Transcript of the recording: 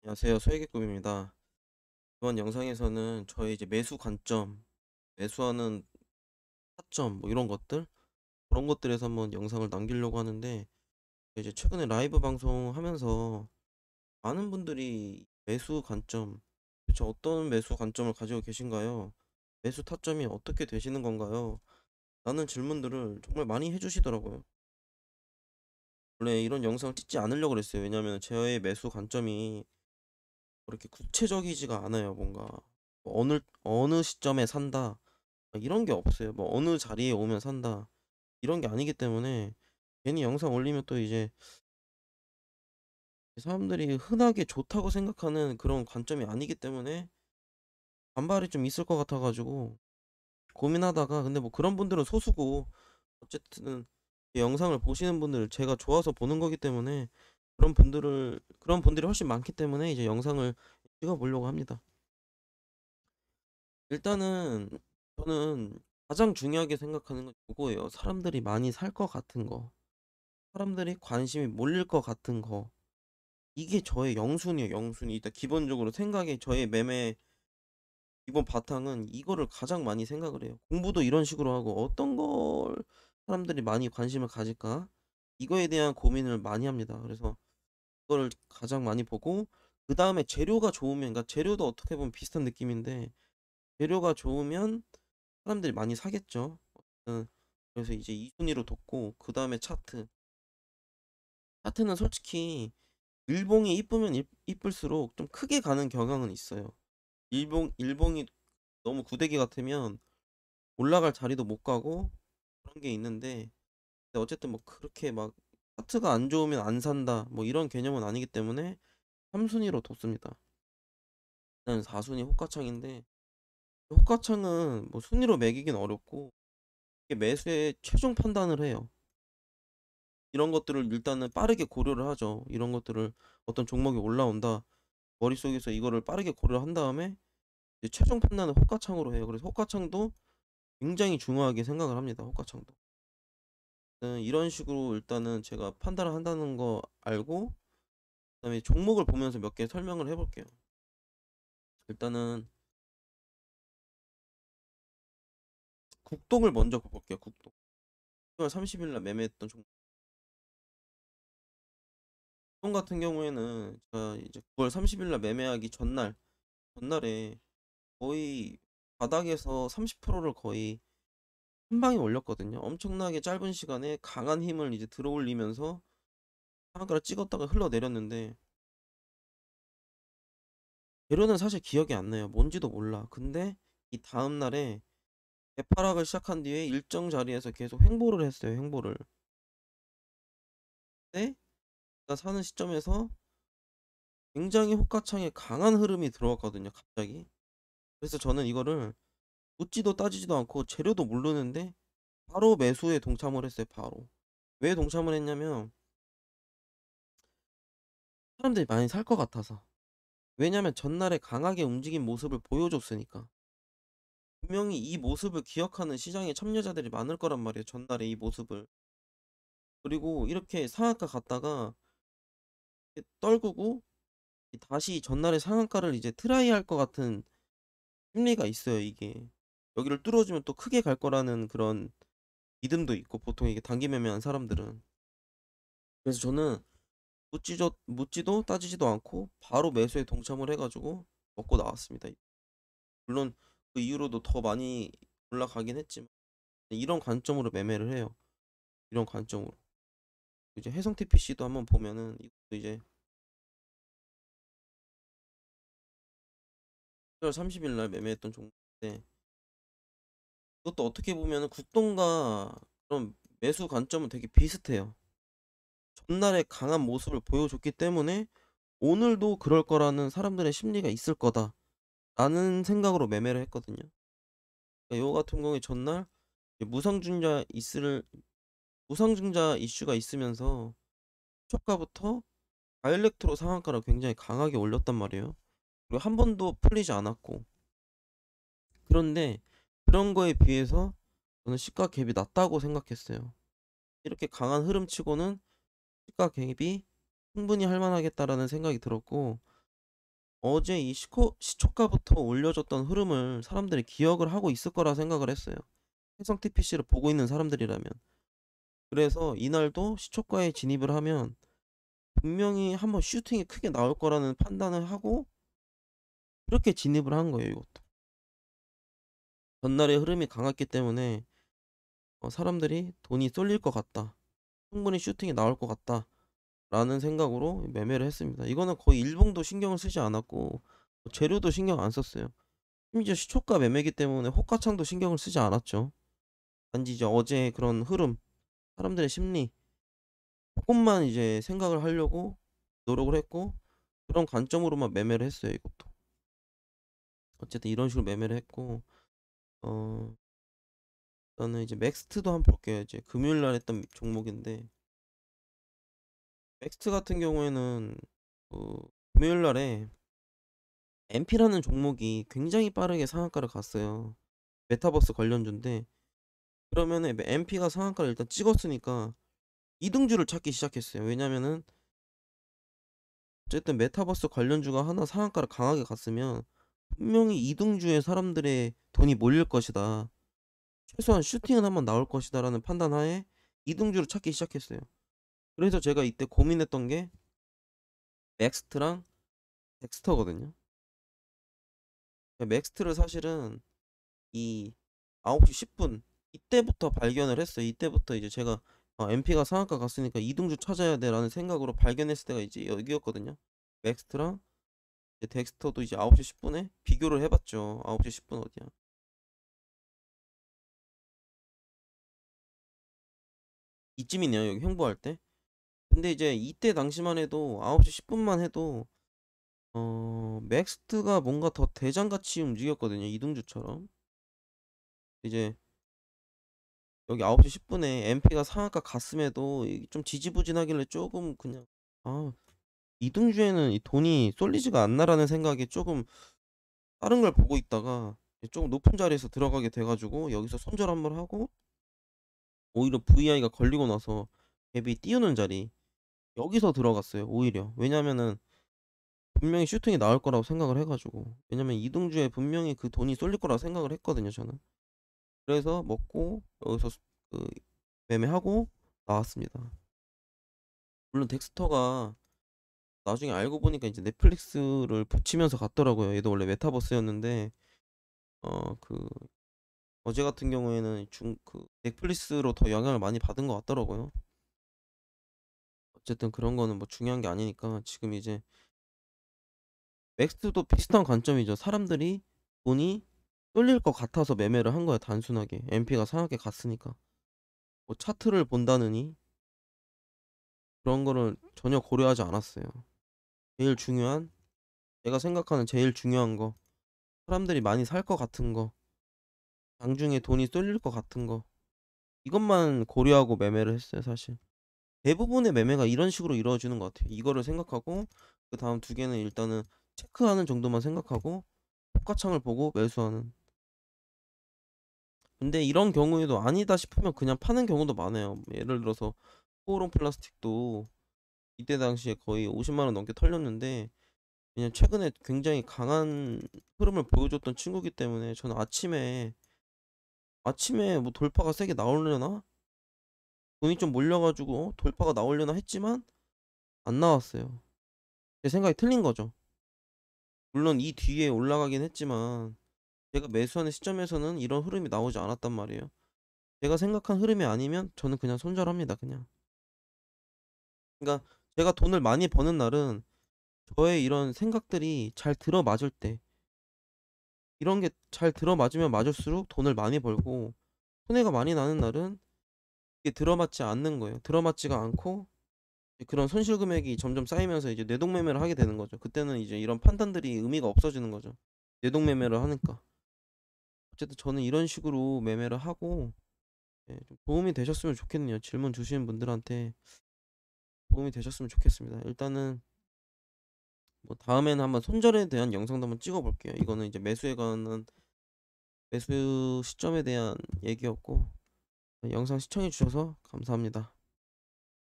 안녕하세요. 소액기금입니다. 이번 영상에서는 저의 이제 매수 관점, 매수하는 타점 뭐 이런 것들 그런 것들에서 한번 영상을 남기려고 하는데 이제 최근에 라이브 방송하면서 많은 분들이 매수 관점 대체 어떤 매수 관점을 가지고 계신가요? 매수 타점이 어떻게 되시는 건가요? 라는 질문들을 정말 많이 해주시더라고요. 원래 이런 영상을 찍지 않으려고 그랬어요. 왜냐하면 저의 매수 관점이 그렇게 구체적이지가 않아요. 뭔가 뭐 어느 시점에 산다 이런 게 없어요. 뭐 어느 자리에 오면 산다 이런 게 아니기 때문에 괜히 영상 올리면 또 이제 사람들이 흔하게 좋다고 생각하는 그런 관점이 아니기 때문에 반발이 좀 있을 것 같아 가지고 고민하다가, 근데 뭐 그런 분들은 소수고 어쨌든 이 영상을 보시는 분들 제가 좋아서 보는 거기 때문에 그런 분들이 훨씬 많기 때문에 이제 영상을 찍어 보려고 합니다. 일단은 저는 가장 중요하게 생각하는 건 요거예요. 사람들이 많이 살 것 같은 거. 사람들이 관심이 몰릴 것 같은 거. 이게 저의 영순이에요, 영순위. 일단 기본적으로 생각에 저의 매매 기본 바탕은 이거를 가장 많이 생각을 해요. 공부도 이런 식으로 하고 어떤 걸 사람들이 많이 관심을 가질까? 이거에 대한 고민을 많이 합니다. 그래서 그거를 가장 많이 보고 그다음에 재료가 좋으면, 그러니까 재료도 어떻게 보면 비슷한 느낌인데 재료가 좋으면 사람들이 많이 사겠죠. 그래서 이제 이 순위로 뒀고 그다음에 차트. 차트는 솔직히 일봉이 이쁘면 이쁠수록 좀 크게 가는 경향은 있어요. 일봉이 너무 구데기 같으면 올라갈 자리도 못 가고 그런 게 있는데, 근데 어쨌든 뭐 그렇게 막 차트가 안 좋으면 안 산다 뭐 이런 개념은 아니기 때문에 3 순위로 뒀습니다. 그다음에 4 순위 호가창인데, 호가창은 뭐 순위로 매기긴 어렵고 이게 매수의 최종 판단을 해요. 이런 것들을 일단은 빠르게 고려를 하죠. 이런 것들을 어떤 종목이 올라온다. 머릿속에서 이거를 빠르게 고려를 한 다음에 이제 최종 판단은 호가창으로 해요. 그래서 호가창도 굉장히 중요하게 생각을 합니다. 호가창도. 이런 식으로 일단은 제가 판단을 한다는 거 알고 그다음에 종목을 보면서 몇 개 설명을 해 볼게요. 일단은 국동을 먼저 볼게요. 국동. 10월 30일 날 매매했던 종목. 국동 같은 경우에는 제가 이제 9월 30일 날 매매하기 전날에 거의 바닥에서 30%를 거의 한 방에 올렸거든요. 엄청나게 짧은 시간에 강한 힘을 이제 들어올리면서 하한가를 찍었다가 흘러내렸는데 재료는 사실 기억이 안 나요. 뭔지도 몰라. 근데 이 다음 날에 대파락을 시작한 뒤에 일정 자리에서 계속 횡보를 했어요, 횡보를. 근데 제가 사는 시점에서 굉장히 호가창에 강한 흐름이 들어왔거든요, 갑자기. 그래서 저는 이거를 묻지도 따지지도 않고 재료도 모르는데 바로 매수에 동참을 했어요, 바로. 왜 동참을 했냐면 사람들이 많이 살 것 같아서. 왜냐면 전날에 강하게 움직인 모습을 보여줬으니까. 분명히 이 모습을 기억하는 시장의 참여자들이 많을 거란 말이에요, 전날에 이 모습을. 그리고 이렇게 상한가 갔다가 이렇게 떨구고 다시 전날의 상한가를 이제 트라이할 것 같은 심리가 있어요, 이게. 여기를 뚫어주면 또 크게 갈 거라는 그런 믿음도 있고, 보통 이게 단기 매매한 사람들은. 그래서 저는 묻지도 따지지도 않고 바로 매수에 동참을 해 가지고 먹고 나왔습니다. 물론 그 이후로도 더 많이 올라가긴 했지만 이런 관점으로 매매를 해요. 이런 관점으로. 이제 해성 TPC도 한번 보면은 이것도 이제 10월 30일 날 매매했던 종목인데, 이것도 어떻게 보면은 국동과 그런 매수 관점은 되게 비슷해요. 전날에 강한 모습을 보여줬기 때문에 '오늘도 그럴 거라는 사람들의 심리가 있을 거다.'라는 생각으로 매매를 했거든요. 그러니까 요 같은 경우에 전날 이제 무상증자 이슈가 있으면서 초가부터 다이렉트로 상한가를 굉장히 강하게 올렸단 말이에요. 그리고 한 번도 풀리지 않았고. 그런데 그런 거에 비해서 저는 시가 갭이 낮다고 생각했어요. 이렇게 강한 흐름치고는 시가 갭이 충분히 할 만하겠다라는 생각이 들었고, 어제 이 시초가부터 올려줬던 흐름을 사람들이 기억을 하고 있을 거라 생각을 했어요. 해상 TPC를 보고 있는 사람들이라면. 그래서 이날도 시초가에 진입을 하면 분명히 한번 슈팅이 크게 나올 거라는 판단을 하고 그렇게 진입을 한 거예요, 이것도. 전날의 흐름이 강했기 때문에 사람들이 '돈이 쏠릴 것 같다. 충분히 슈팅이 나올 것 같다.'라는 생각으로 매매를 했습니다. 이거는 거의 일봉도 신경을 쓰지 않았고 재료도 신경 안 썼어요. 심지어 시초가 매매기 때문에 호가창도 신경을 쓰지 않았죠. 단지 이제 어제의 그런 흐름, 사람들의 심리 고것만 이제 생각을 하려고 노력을 했고 그런 관점으로만 매매를 했어요, 이것도. 어쨌든 이런 식으로 매매를 했고 어 저는 이제 맥스트도 한번 볼게요. 이제 금요일 날 했던 종목인데 맥스트 같은 경우에는 그 금요일 날에 엠피라는 종목이 굉장히 빠르게 상한가를 갔어요. 메타버스 관련주인데 그러면은 엠피가 상한가를 일단 찍었으니까 이등주를 찾기 시작했어요. 왜냐면은 어쨌든 메타버스 관련주가 하나 상한가를 강하게 갔으면 분명히 이등주에 사람들의 돈이 몰릴 것이다. 최소한 슈팅은 한번 나올 것이다라는 판단하에 이등주를 찾기 시작했어요. 그래서 제가 이때 고민했던 게 맥스트랑 덱스터거든요. 맥스트를 사실은 이 9시 10분 이때부터 발견을 했어요. 이때부터 이제 제가 MP가 상한가 갔으니까 이등주 찾아야 돼라는 생각으로 발견했을 때가 이제 여기였거든요. 맥스트랑 이제 덱스터도 이제 9시 10분에 비교를 해봤죠. 9시 10분 어디야? 이쯤이네요. 여기 형부할 때. 근데 이제 이때 당시만 해도 9시 10분만 해도 맥스트가 뭔가 더 대장같이 움직였거든요. 이등주처럼. 이제 여기 9시 10분에 MP가 상한가 갔음에도 좀 지지부진하길래 조금 그냥 아 이등주에는 이 돈이 쏠리지가 않나라는 생각에 조금 다른 걸 보고 있다가 좀 높은 자리에서 들어가게 돼 가지고 여기서 손절 한번 하고 오히려 VI가 걸리고 나서 갭이 띄우는 자리 여기서 들어갔어요 오히려. 왜냐면은 분명히 슈팅이 나올 거라고 생각을 해 가지고. 왜냐면 이등주에 분명히 그 돈이 쏠릴 거라고 생각을 했거든요 저는. 그래서 먹고 여기서 그 매매하고 나왔습니다. 물론 덱스터가 나중에 알고 보니까 이제 넷플릭스를 붙이면서 갔더라고요. 얘도 원래 메타버스였는데 그 어제 같은 경우에는 넷플릭스로 더 영향을 많이 받은 것 같더라고요. 어쨌든 그런 거는 뭐 중요한 게 아니니까 지금 이제 맥스도 비슷한 관점이죠. 사람들이 돈이 쏠릴 것 같아서 매매를 한 거야 단순하게. MP가 상하게 갔으니까. 뭐 차트를 본다느니 그런 거를 전혀 고려하지 않았어요. 제일 중요한 제가 생각하는 제일 중요한 거 사람들이 많이 살 것 같은 거 장중에 돈이 쏠릴 것 같은 거 이것만 고려하고 매매를 했어요 사실. 대부분의 매매가 이런 식으로 이루어지는 것 같아요. 이거를 생각하고 그다음 두 개는 일단은 체크하는 정도만 생각하고 호가창을 보고 매수하는. 근데 이런 경우에도 아니다 싶으면 그냥 파는 경우도 많아요. 예를 들어서 포오롱 플라스틱도 이때 당시에 거의 50만 원 넘게 털렸는데 그냥 최근에 굉장히 강한 흐름을 보여줬던 친구기 때문에 저는 아침에 뭐 돌파가 세게 나오려나? 돈이 좀 몰려 가지고 돌파가 나오려나 했지만 안 나왔어요. 제 생각이 틀린 거죠. 물론 이 뒤에 올라가긴 했지만 제가 매수하는 시점에서는 이런 흐름이 나오지 않았단 말이에요. 제가 생각한 흐름이 아니면 저는 그냥 손절합니다 그냥. 그러니까 제가 돈을 많이 버는 날은 저의 이런 생각들이 잘 들어맞을 때 이런 게 잘 들어맞으면 맞을수록 돈을 많이 벌고 손해가 많이 나는 날은 이게 들어맞지 않는 거예요. 들어맞지가 않고 그런 손실 금액이 점점 쌓이면서 이제 뇌동매매를 하게 되는 거죠. 그때는 이제 이런 판단들이 의미가 없어지는 거죠. 뇌동매매를 하니까. 어쨌든 저는 이런 식으로 매매를 하고 좀 도움이 되셨으면 좋겠네요. 질문 주시는 분들한테 도움이 되셨으면 좋겠습니다. 일단은 뭐 다음에는 한번 손절에 대한 영상도 한번 찍어 볼게요. 이거는 이제 매수에 관한 매수 시점에 대한 얘기였고 영상 시청해 주셔서 감사합니다.